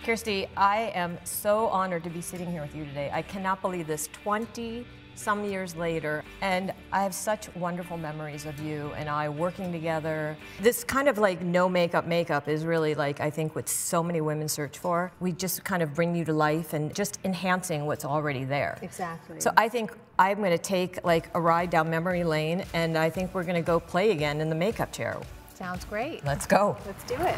Kirsty, I am so honored to be sitting here with you today. I cannot believe this, 20-some years later, and I have such wonderful memories of you and I working together. This kind of like no makeup is really like, I think, what so many women search for. We just kind of bring you to life and just enhancing what's already there. Exactly. So I think I'm going to take like a ride down memory lane, and I think we're going to go play again in the makeup chair. Sounds great. Let's go. Let's do it.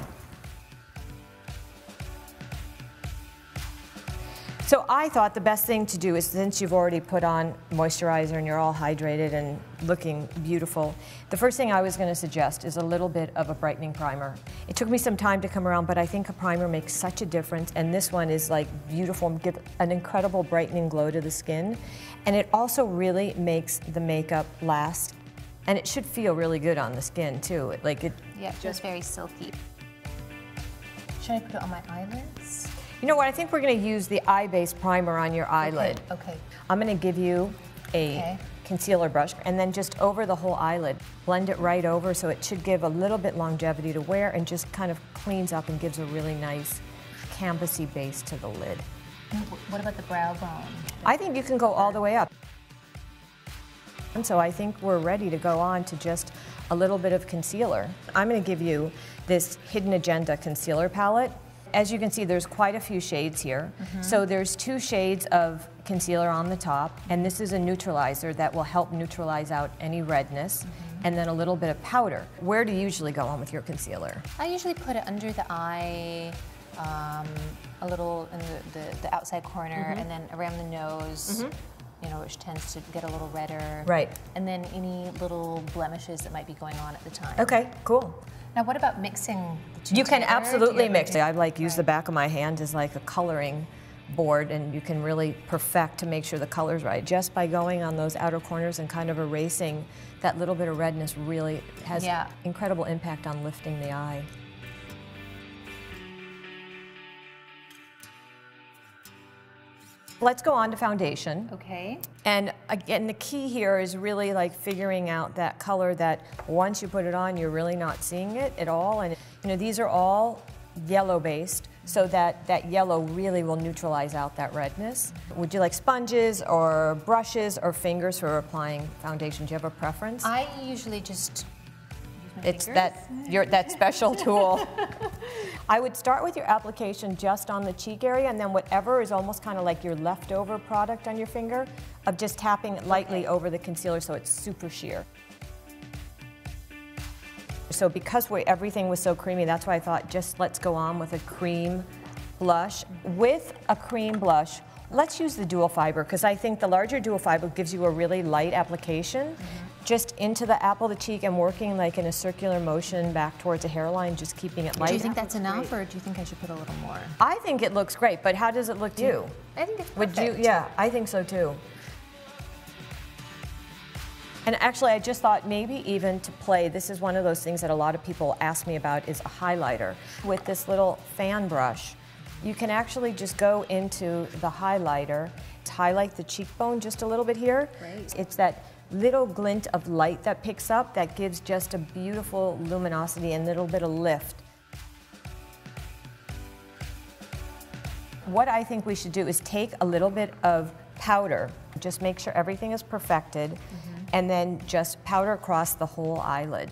So I thought the best thing to do is, since you've already put on moisturizer and you're all hydrated and looking beautiful, the first thing I was going to suggest is a little bit of a brightening primer. It took me some time to come around, but I think a primer makes such a difference, and this one is like beautiful and give an incredible brightening glow to the skin. And it also really makes the makeup last, and it should feel really good on the skin too. Yeah, just very silky. Should I put it on my eyelids? You know what, I think we're going to use the eye-based primer on your eyelid. Okay. I'm going to give you a concealer brush, and then just over the whole eyelid. Blend it right over, so it should give a little bit longevity to wear and just kind of cleans up and gives a really nice canvasy base to the lid. And what about the brow bone? I think you can go all the way up. And so I think we're ready to go on to just a little bit of concealer. I'm going to give you this Hidden Agenda concealer palette. As you can see, there's quite a few shades here. So there's 2 shades of concealer on the top, and this is a neutralizer that will help neutralize out any redness, and then a little bit of powder. Where do you usually go on with your concealer? I usually put it under the eye, a little in the outside corner, and then around the nose. You know, which tends to get a little redder. Right. And then any little blemishes that might be going on at the time. Okay, cool. Now, what about mixing the two You can together? absolutely mix it. I like use the back of my hand as like a coloring board, and you can really perfect to make sure the color's right. Just by going on those outer corners and kind of erasing that little bit of redness really has incredible impact on lifting the eye. Let's go on to foundation. Okay. And again, the key here is really like figuring out that color that once you put it on, you're really not seeing it at all. And you know, these are all yellow based, so that yellow really will neutralize out that redness. Would you like sponges or brushes or fingers for applying foundation? Do you have a preference? I usually just use my It's fingers. that special tool. I would start with your application just on the cheek area, and then whatever is almost kind of like your leftover product on your finger, of just tapping it lightly over the concealer so it's super sheer. So because everything was so creamy, that's why I thought just let's go on with a cream blush. With a cream blush, let's use the dual fiber, because I think the larger dual fiber gives you a really light application. Just into the apple of the cheek and working like in a circular motion back towards a hairline, just keeping it light. Do you think that's enough, or do you think I should put a little more? I think it looks great, but how does it look to you? I think it's perfect. Would you? Yeah, I think so too. And actually, I just thought maybe even to play, this is one of those things that a lot of people ask me about, is a highlighter. With this little fan brush, you can actually just go into the highlighter, highlight the cheekbone just a little bit here. Great. It's that little glint of light that picks up that gives just a beautiful luminosity and a little bit of lift. What I think we should do is take a little bit of powder, just make sure everything is perfected, and then just powder across the whole eyelid.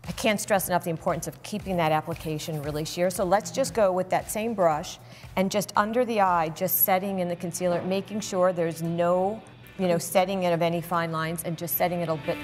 I can't stress enough the importance of keeping that application really sheer. So let's just go with that same brush and just under the eye, just setting in the concealer, making sure there's no setting in of any fine lines, and just setting it a bit